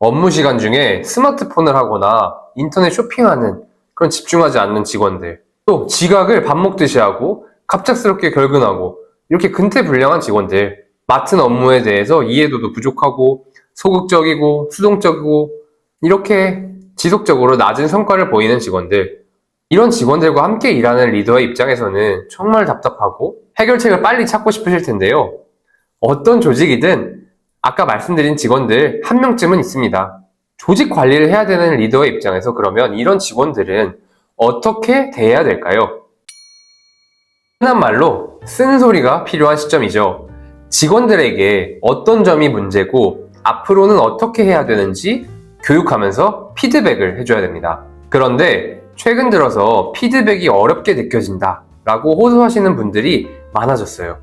업무 시간 중에 스마트폰을 하거나 인터넷 쇼핑하는 그런 집중하지 않는 직원들, 또 지각을 밥 먹듯이 하고 갑작스럽게 결근하고 이렇게 근태불량한 직원들, 맡은 업무에 대해서 이해도도 부족하고 소극적이고 수동적이고 이렇게 지속적으로 낮은 성과를 보이는 직원들, 이런 직원들과 함께 일하는 리더의 입장에서는 정말 답답하고 해결책을 빨리 찾고 싶으실 텐데요. 어떤 조직이든 아까 말씀드린 직원들 한 명쯤은 있습니다. 조직 관리를 해야 되는 리더의 입장에서 그러면 이런 직원들은 어떻게 대해야 될까요? 흔한 말로 쓴소리가 필요한 시점이죠. 직원들에게 어떤 점이 문제고 앞으로는 어떻게 해야 되는지 교육하면서 피드백을 해줘야 됩니다. 그런데 최근 들어서 피드백이 어렵게 느껴진다 라고 호소하시는 분들이 많아졌어요.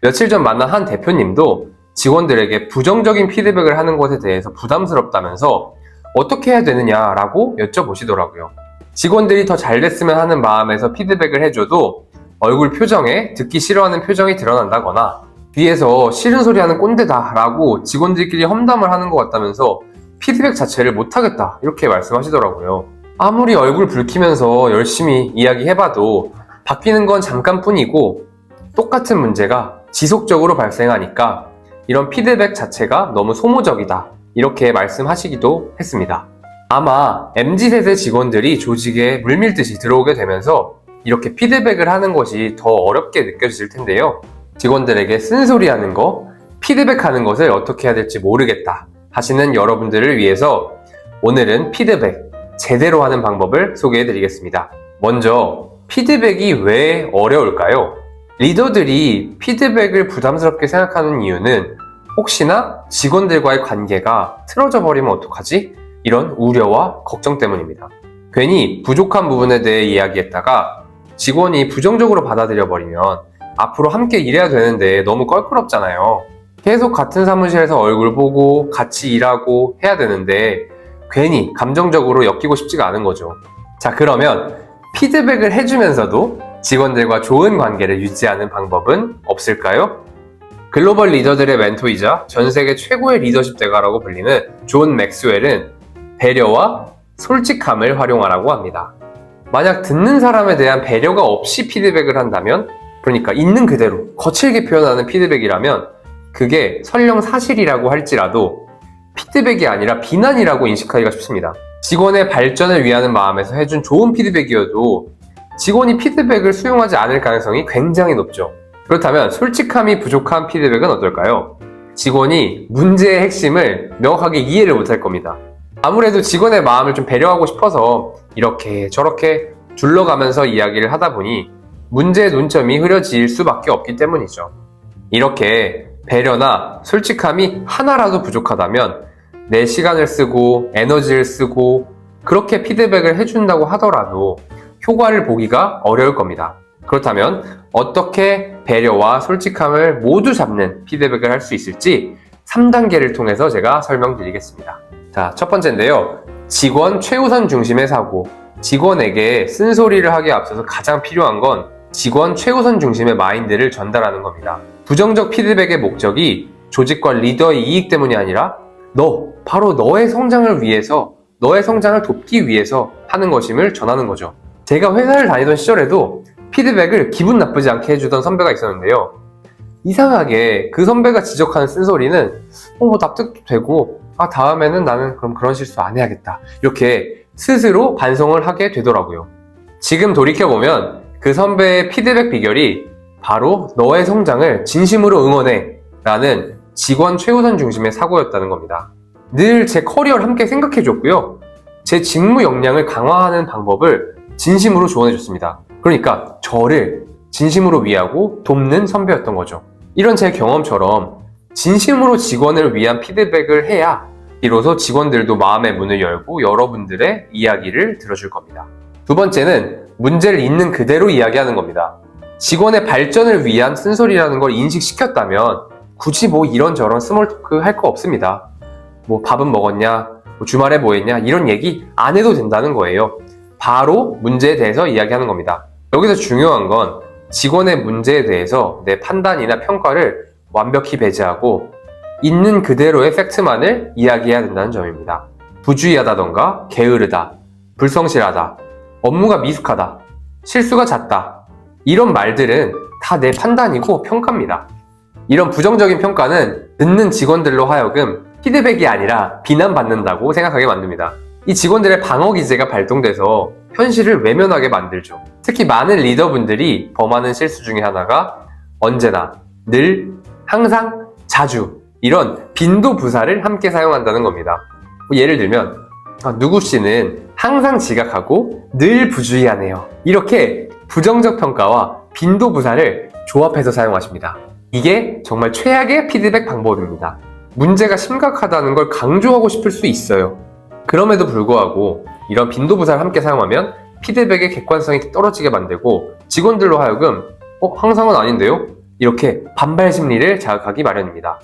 며칠 전 만난 한 대표님도 직원들에게 부정적인 피드백을 하는 것에 대해서 부담스럽다면서 어떻게 해야 되느냐라고 여쭤보시더라고요. 직원들이 더 잘 됐으면 하는 마음에서 피드백을 해줘도 얼굴 표정에 듣기 싫어하는 표정이 드러난다거나 뒤에서 싫은 소리 하는 꼰대다 라고 직원들끼리 험담을 하는 것 같다면서 피드백 자체를 못하겠다 이렇게 말씀하시더라고요. 아무리 얼굴 붉히면서 열심히 이야기해봐도 바뀌는 건 잠깐뿐이고 똑같은 문제가 지속적으로 발생하니까 이런 피드백 자체가 너무 소모적이다 이렇게 말씀하시기도 했습니다. 아마 MZ세대 직원들이 조직에 물밀듯이 들어오게 되면서 이렇게 피드백을 하는 것이 더 어렵게 느껴질 텐데요. 직원들에게 쓴소리하는 거, 피드백하는 것을 어떻게 해야 될지 모르겠다 하시는 여러분들을 위해서 오늘은 피드백 제대로 하는 방법을 소개해 드리겠습니다. 먼저 피드백이 왜 어려울까요? 리더들이 피드백을 부담스럽게 생각하는 이유는 혹시나 직원들과의 관계가 틀어져 버리면 어떡하지? 이런 우려와 걱정 때문입니다. 괜히 부족한 부분에 대해 이야기했다가 직원이 부정적으로 받아들여 버리면 앞으로 함께 일해야 되는데 너무 껄끄럽잖아요. 계속 같은 사무실에서 얼굴 보고 같이 일하고 해야 되는데 괜히 감정적으로 엮이고 싶지가 않은 거죠. 자, 그러면 피드백을 해주면서도 직원들과 좋은 관계를 유지하는 방법은 없을까요? 글로벌 리더들의 멘토이자 전 세계 최고의 리더십 대가라고 불리는 존 맥스웰은 배려와 솔직함을 활용하라고 합니다. 만약 듣는 사람에 대한 배려가 없이 피드백을 한다면, 그러니까 있는 그대로 거칠게 표현하는 피드백이라면 그게 설령 사실이라고 할지라도 피드백이 아니라 비난이라고 인식하기가 쉽습니다. 직원의 발전을 위하는 마음에서 해준 좋은 피드백이어도 직원이 피드백을 수용하지 않을 가능성이 굉장히 높죠. 그렇다면 솔직함이 부족한 피드백은 어떨까요? 직원이 문제의 핵심을 명확하게 이해를 못할 겁니다. 아무래도 직원의 마음을 좀 배려하고 싶어서 이렇게 저렇게 둘러가면서 이야기를 하다 보니 문제의 논점이 흐려질 수밖에 없기 때문이죠. 이렇게 배려나 솔직함이 하나라도 부족하다면 내 시간을 쓰고 에너지를 쓰고 그렇게 피드백을 해준다고 하더라도 효과를 보기가 어려울 겁니다. 그렇다면 어떻게 배려와 솔직함을 모두 잡는 피드백을 할 수 있을지 3단계를 통해서 제가 설명드리겠습니다. 자, 첫 번째인데요. 직원 최우선 중심의 사고. 직원에게 쓴소리를 하기에 앞서서 가장 필요한 건 직원 최우선 중심의 마인드를 전달하는 겁니다. 부정적 피드백의 목적이 조직과 리더의 이익 때문이 아니라 바로 너의 성장을 위해서, 너의 성장을 돕기 위해서 하는 것임을 전하는 거죠. 제가 회사를 다니던 시절에도 피드백을 기분 나쁘지 않게 해주던 선배가 있었는데요. 이상하게 그 선배가 지적하는 쓴소리는 납득도 되고 다음에는 나는 그럼 그런 실수 안 해야겠다 이렇게 스스로 반성을 하게 되더라고요. 지금 돌이켜보면 그 선배의 피드백 비결이 바로 너의 성장을 진심으로 응원해 라는 직원 최우선 중심의 사고였다는 겁니다. 늘 제 커리어를 함께 생각해줬고요. 제 직무 역량을 강화하는 방법을 진심으로 조언해줬습니다. 그러니까 저를 진심으로 위하고 돕는 선배였던 거죠. 이런 제 경험처럼 진심으로 직원을 위한 피드백을 해야 비로소 직원들도 마음의 문을 열고 여러분들의 이야기를 들어줄 겁니다. 두 번째는 문제를 있는 그대로 이야기하는 겁니다. 직원의 발전을 위한 쓴소리라는 걸 인식시켰다면 굳이 이런저런 스몰 토크 할 거 없습니다. 밥은 먹었냐, 주말에 뭐 했냐 이런 얘기 안 해도 된다는 거예요. 바로 문제에 대해서 이야기하는 겁니다. 여기서 중요한 건 직원의 문제에 대해서 내 판단이나 평가를 완벽히 배제하고 있는 그대로의 팩트만을 이야기해야 된다는 점입니다. 부주의하다던가 게으르다, 불성실하다, 업무가 미숙하다, 실수가 잦다 이런 말들은 다 내 판단이고 평가입니다. 이런 부정적인 평가는 듣는 직원들로 하여금 피드백이 아니라 비난받는다고 생각하게 만듭니다. 이 직원들의 방어 기제가 발동돼서 현실을 외면하게 만들죠. 특히 많은 리더분들이 범하는 실수 중에 하나가 언제나, 늘, 항상, 자주 이런 빈도부사를 함께 사용한다는 겁니다. 예를 들면 누구 씨는 항상 지각하고 늘 부주의하네요. 이렇게 부정적 평가와 빈도부사를 조합해서 사용하십니다. 이게 정말 최악의 피드백 방법입니다. 문제가 심각하다는 걸 강조하고 싶을 수 있어요. 그럼에도 불구하고 이런 빈도부사를 함께 사용하면 피드백의 객관성이 떨어지게 만들고 직원들로 하여금 항상은 아닌데요? 이렇게 반발 심리를 자극하기 마련입니다.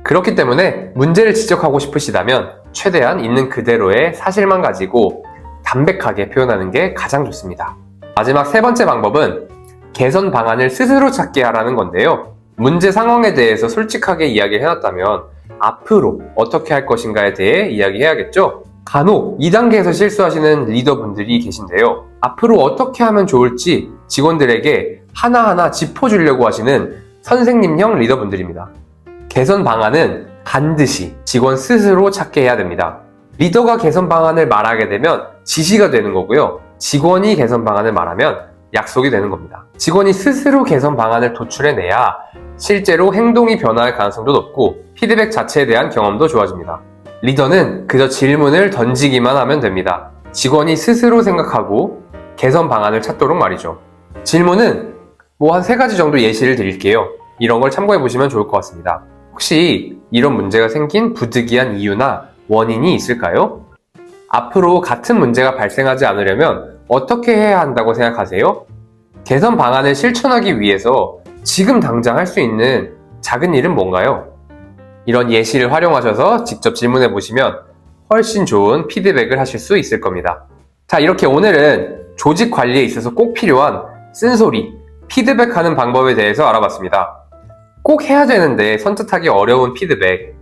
그렇기 때문에 문제를 지적하고 싶으시다면 최대한 있는 그대로의 사실만 가지고 담백하게 표현하는 게 가장 좋습니다. 마지막 세 번째 방법은 개선 방안을 스스로 찾게 하라는 건데요. 문제 상황에 대해서 솔직하게 이야기를 해놨다면 앞으로 어떻게 할 것인가에 대해 이야기해야겠죠? 간혹 2단계에서 실수하시는 리더분들이 계신데요. 앞으로 어떻게 하면 좋을지 직원들에게 하나하나 짚어주려고 하시는 선생님형 리더분들입니다. 개선 방안은 반드시 직원 스스로 찾게 해야 됩니다. 리더가 개선 방안을 말하게 되면 지시가 되는 거고요. 직원이 개선 방안을 말하면 약속이 되는 겁니다. 직원이 스스로 개선 방안을 도출해내야 실제로 행동이 변화할 가능성도 높고 피드백 자체에 대한 경험도 좋아집니다. 리더는 그저 질문을 던지기만 하면 됩니다. 직원이 스스로 생각하고 개선 방안을 찾도록 말이죠. 질문은 한 3가지 정도 예시를 드릴게요. 이런 걸 참고해 보시면 좋을 것 같습니다. 혹시 이런 문제가 생긴 부득이한 이유나 원인이 있을까요? 앞으로 같은 문제가 발생하지 않으려면 어떻게 해야 한다고 생각하세요? 개선 방안을 실천하기 위해서 지금 당장 할 수 있는 작은 일은 뭔가요? 이런 예시를 활용하셔서 직접 질문해 보시면 훨씬 좋은 피드백을 하실 수 있을 겁니다. 자, 이렇게 오늘은 조직 관리에 있어서 꼭 필요한 쓴소리, 피드백하는 방법에 대해서 알아봤습니다. 꼭 해야 되는데 선뜻하기 어려운 피드백,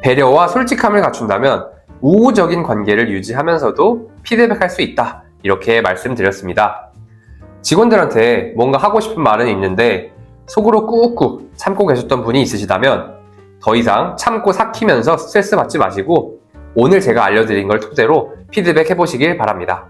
배려와 솔직함을 갖춘다면 우호적인 관계를 유지하면서도 피드백할 수 있다. 이렇게 말씀드렸습니다. 직원들한테 뭔가 하고 싶은 말은 있는데 속으로 꾹꾹 참고 계셨던 분이 있으시다면 더 이상 참고 삭히면서 스트레스 받지 마시고 오늘 제가 알려드린 걸 토대로 피드백 해보시길 바랍니다.